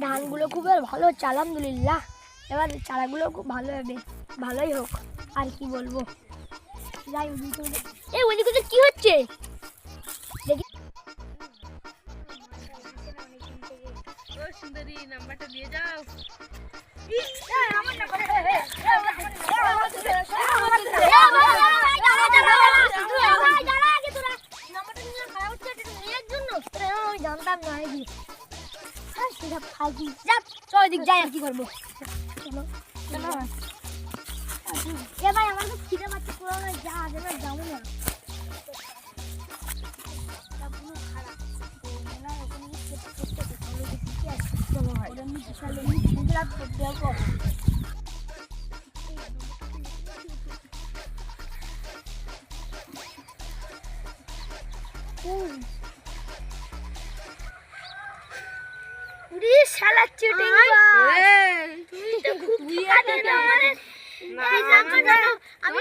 ধানগুলো খুব ভালো হচ্ছে আলহামদুলিল্লাহ। এবার চারাগুলো খুব ভালো হবে, ভালোই হোক আর কি বলবো। যাই এই ওইদিকে কি হচ্ছে দেখি। সুন্দরী নাম্বারটা দিয়ে যাও। জানতাম না ওইদিক যাই আর কি করবো। এ ভাই আমার তো খিদে পাচ্ছে পুরো, যা যাবে যাবো না। শালা চিটিং আমি